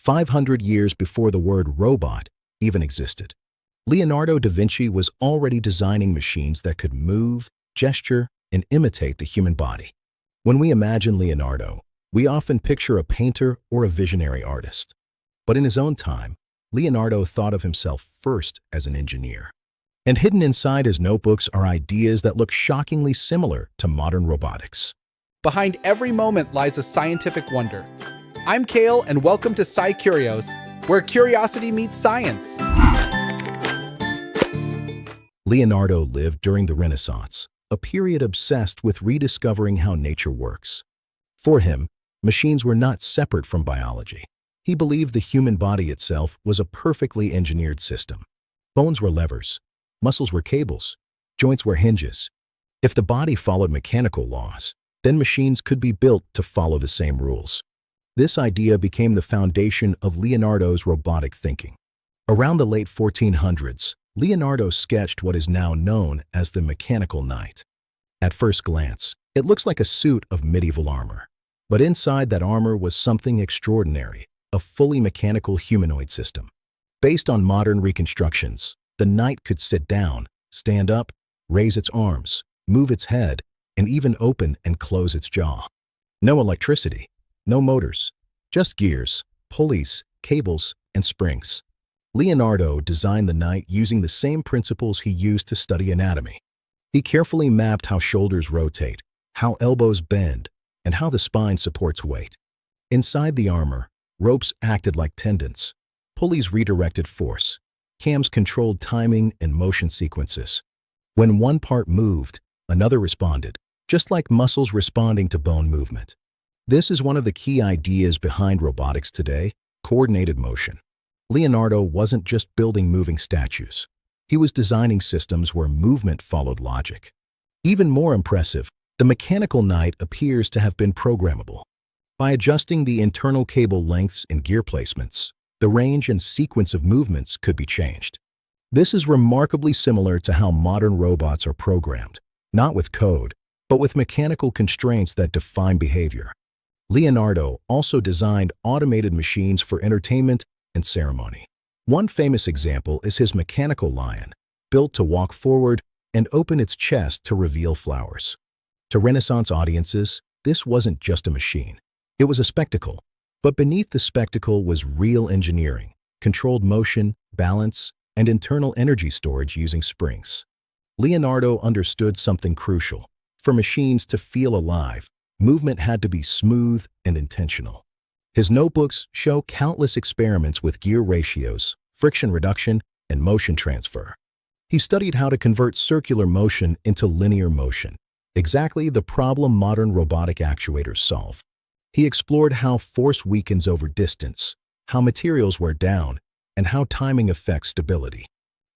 500 years before the word robot even existed. Leonardo da Vinci was already designing machines that could move, gesture, and imitate the human body. When we imagine Leonardo, we often picture a painter or a visionary artist. But in his own time, Leonardo thought of himself first as an engineer. And hidden inside his notebooks are ideas that look shockingly similar to modern robotics. Behind every moment lies a scientific wonder. I'm Kale, and welcome to SciCurios, where curiosity meets science. Leonardo lived during the Renaissance, a period obsessed with rediscovering how nature works. For him, machines were not separate from biology. He believed the human body itself was a perfectly engineered system. Bones were levers, muscles were cables, joints were hinges. If the body followed mechanical laws, then machines could be built to follow the same rules. This idea became the foundation of Leonardo's robotic thinking. Around the late 1400s, Leonardo sketched what is now known as the mechanical knight. At first glance, it looks like a suit of medieval armor. But inside that armor was something extraordinary, a fully mechanical humanoid system. Based on modern reconstructions, the knight could sit down, stand up, raise its arms, move its head, and even open and close its jaw. No electricity, no motors, just gears, pulleys, cables, and springs. Leonardo designed the knight using the same principles he used to study anatomy. He carefully mapped how shoulders rotate, how elbows bend, and how the spine supports weight. Inside the armor, ropes acted like tendons. Pulleys redirected force. Cams controlled timing and motion sequences. When one part moved, another responded, just like muscles responding to bone movement. This is one of the key ideas behind robotics today: coordinated motion. Leonardo wasn't just building moving statues. He was designing systems where movement followed logic. Even more impressive, the mechanical knight appears to have been programmable. By adjusting the internal cable lengths and gear placements, the range and sequence of movements could be changed. This is remarkably similar to how modern robots are programmed, not with code, but with mechanical constraints that define behavior. Leonardo also designed automated machines for entertainment and ceremony. One famous example is his mechanical lion, built to walk forward and open its chest to reveal flowers. To Renaissance audiences, this wasn't just a machine. It was a spectacle. But beneath the spectacle was real engineering, controlled motion, balance, and internal energy storage using springs. Leonardo understood something crucial. For machines to feel alive, movement had to be smooth and intentional. His notebooks show countless experiments with gear ratios, friction reduction, and motion transfer. He studied how to convert circular motion into linear motion, exactly the problem modern robotic actuators solve. He explored how force weakens over distance, how materials wear down, and how timing affects stability.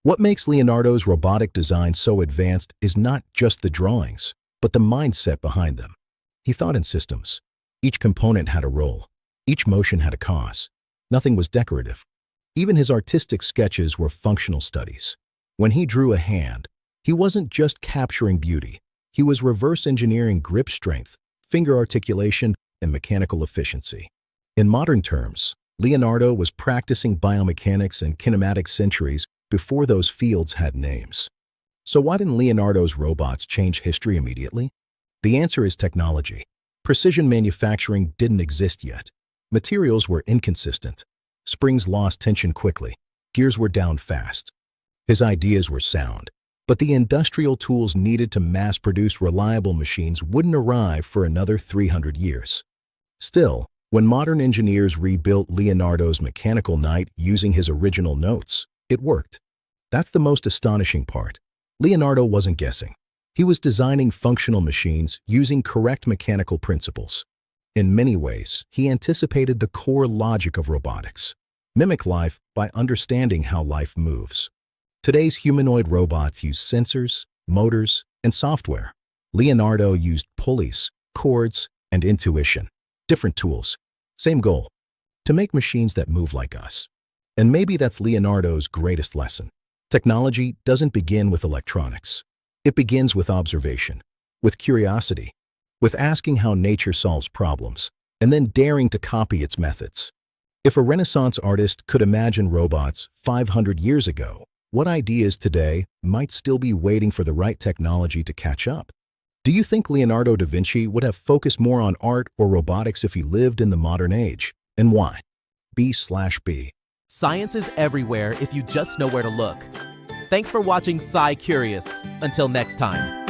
What makes Leonardo's robotic design so advanced is not just the drawings, but the mindset behind them. He thought in systems. Each component had a role. Each motion had a cause. Nothing was decorative. Even his artistic sketches were functional studies. When he drew a hand, he wasn't just capturing beauty. He was reverse engineering grip strength, finger articulation, and mechanical efficiency. In modern terms, Leonardo was practicing biomechanics and kinematics centuries before those fields had names. So why didn't Leonardo's robots change history immediately? The answer is technology. Precision manufacturing didn't exist yet. Materials were inconsistent. Springs lost tension quickly. Gears were down fast. His ideas were sound, but the industrial tools needed to mass-produce reliable machines wouldn't arrive for another 300 years. Still, when modern engineers rebuilt Leonardo's mechanical knight using his original notes, it worked. That's the most astonishing part. Leonardo wasn't guessing. He was designing functional machines using correct mechanical principles. In many ways, he anticipated the core logic of robotics. Mimic life by understanding how life moves. Today's humanoid robots use sensors, motors, and software. Leonardo used pulleys, cords, and intuition. Different tools, same goal: to make machines that move like us. And maybe that's Leonardo's greatest lesson. Technology doesn't begin with electronics. It begins with observation, with curiosity, with asking how nature solves problems, and then daring to copy its methods. If a Renaissance artist could imagine robots 500 years ago, what ideas today might still be waiting for the right technology to catch up? Do you think Leonardo da Vinci would have focused more on art or robotics if he lived in the modern age? And why? B/B. Science is everywhere if you just know where to look. Thanks for watching SciCurious. Until next time.